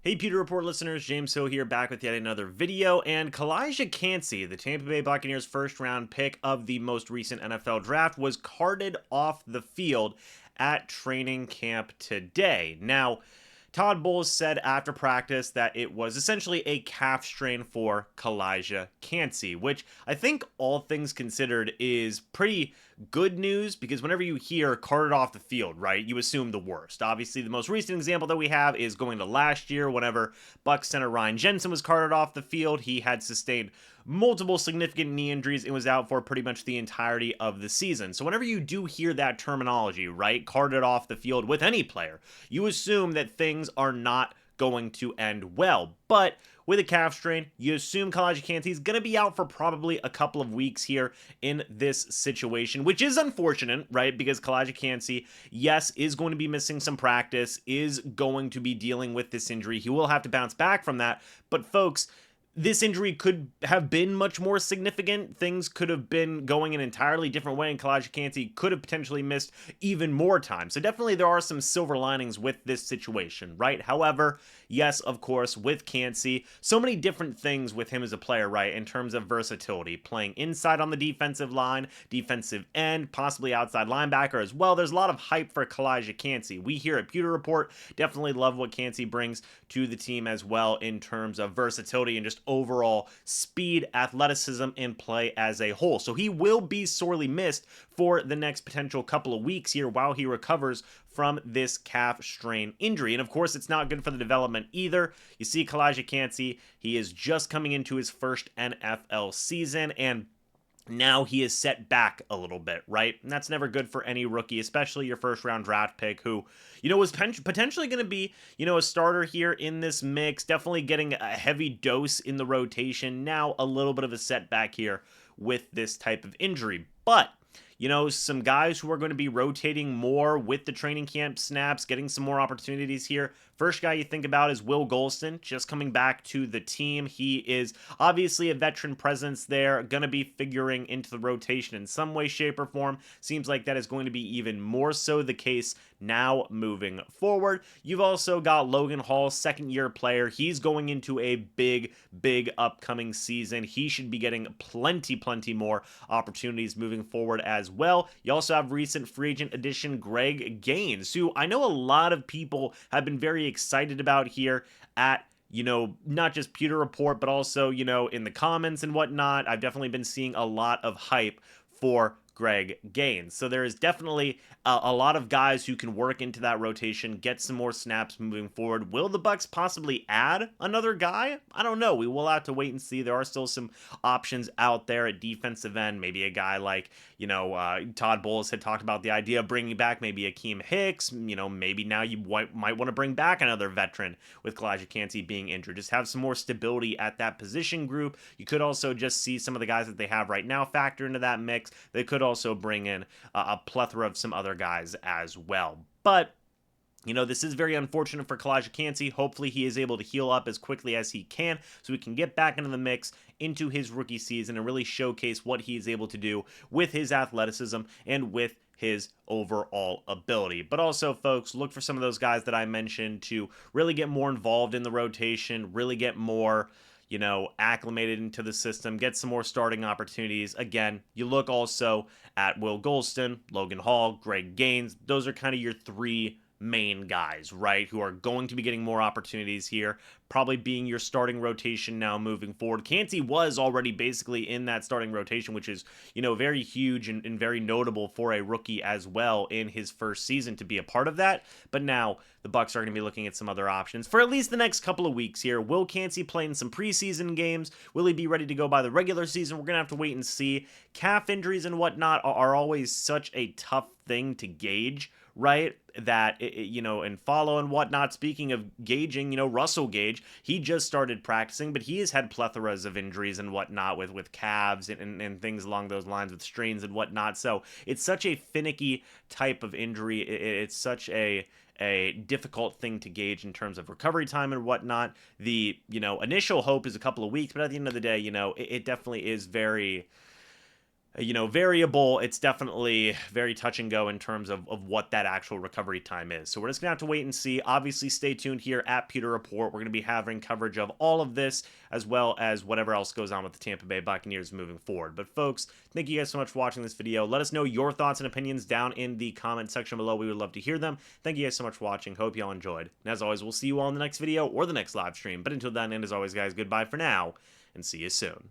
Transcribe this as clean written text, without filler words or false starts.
Hey PewterReport listeners, James Hill here, back with yet another video, and Calijah Kancey, the Tampa Bay Buccaneers first round pick of the most recent NFL draft, was carted off the field at training camp today. Now, Todd Bowles said after practice that it was essentially a calf strain for Calijah Kancey, which I think all things considered is pretty good news, because whenever you hear carted off the field, right, you assume the worst. Obviously, the most recent example that we have is going to last year whenever Bucs center Ryan Jensen was carted off the field. He had sustained multiple significant knee injuries and was out for pretty much the entirety of the season. So whenever you do hear that terminology, right, carted off the field with any player, you assume that things are not going to end well. But with a calf strain, you assume Calijah Kancey is going to be out for probably a couple of weeks here in this situation, which is unfortunate, right? Because Calijah Kancey, yes, is going to be missing some practice, is going to be dealing with this injury. He will have to bounce back from that. But folks, this injury could have been much more significant. Things could have been going an entirely different way, and Calijah Kancey could have potentially missed even more time. So definitely there are some silver linings with this situation, right? However, yes, of course, with Kancey, so many different things with him as a player, right, in terms of versatility. Playing inside on the defensive line, defensive end, possibly outside linebacker as well. There's a lot of hype for Calijah Kancey. We here at PewterReport definitely love what Kancey brings to the team as well in terms of versatility and just overall speed, athleticism, and play as a whole. So he will be sorely missed for the next potential couple of weeks here while he recovers from this calf strain injury. And of course, it's not good for the development either. You see Calijah Kancey, he is just coming into his first NFL season, and now he is set back a little bit, right? And that's never good for any rookie, especially your first round draft pick who, was potentially going to be, a starter here in this mix, definitely getting a heavy dose in the rotation. Now a little bit of a setback here with this type of injury. But some guys who are going to be rotating more with the training camp snaps, getting some more opportunities here. First guy you think about is Will Golston, just coming back to the team. He is obviously a veteran presence there, going to be figuring into the rotation in some way, shape, or form. Seems like that is going to be even more so the case now moving forward. You've also got Logan Hall, second-year player. He's going into a big upcoming season. He should be getting plenty more opportunities moving forward as well. You also have recent free agent addition Greg Gaines, who I know a lot of people have been very excited about here at not just Pewter Report, but also, in the comments and whatnot. I've definitely been seeing a lot of hype for Greg Gaines. So there is definitely a lot of guys who can work into that rotation, get some more snaps moving forward. Will the Bucs possibly add another guy? I don't know. We will have to wait and see. There are still some options out there at defensive end. Maybe a guy like, Todd Bowles had talked about the idea of bringing back maybe Akeem Hicks. Maybe now you might want to bring back another veteran with Calijah Kancey being injured. Just have some more stability at that position group. You could also just see some of the guys that they have right now factor into that mix. They could also bring in a plethora of some other guys as well. But this is very unfortunate for Calijah Kancey. Hopefully he is able to heal up as quickly as he can so he can get back into the mix into his rookie season and really showcase what he is able to do with his athleticism and with his overall ability. But also, folks, look for some of those guys that I mentioned to really get more involved in the rotation, really get more acclimated into the system, get some more starting opportunities. Again, you look also at Will Golston, Logan Hall, Greg Gaines. Those are kind of your three main guys, right, who are going to be getting more opportunities here, probably being your starting rotation now moving forward. Kancey was already basically in that starting rotation, which is, very huge and very notable for a rookie as well in his first season to be a part of that. But now the Bucs are going to be looking at some other options for at least the next couple of weeks here. Will Kancey play in some preseason games? Will he be ready to go by the regular season? We're going to have to wait and see. Calf injuries and whatnot are always such a tough thing to gauge, right? That, and follow and whatnot. Speaking of gauging, Russell Gage, he just started practicing, but he has had plethoras of injuries and whatnot with calves and things along those lines with strains and whatnot. So it's such a finicky type of injury. It's such a difficult thing to gauge in terms of recovery time and whatnot. The, initial hope is a couple of weeks, but at the end of the day, it definitely is very variable. It's definitely very touch and go in terms of what that actual recovery time is. So we're just going to have to wait and see. Obviously, stay tuned here at PewterReport. We're going to be having coverage of all of this, as well as whatever else goes on with the Tampa Bay Buccaneers moving forward. But folks, thank you guys so much for watching this video. Let us know your thoughts and opinions down in the comment section below. We would love to hear them. Thank you guys so much for watching. Hope you all enjoyed. And as always, we'll see you all in the next video or the next live stream. But until then, and as always, guys, goodbye for now, and see you soon.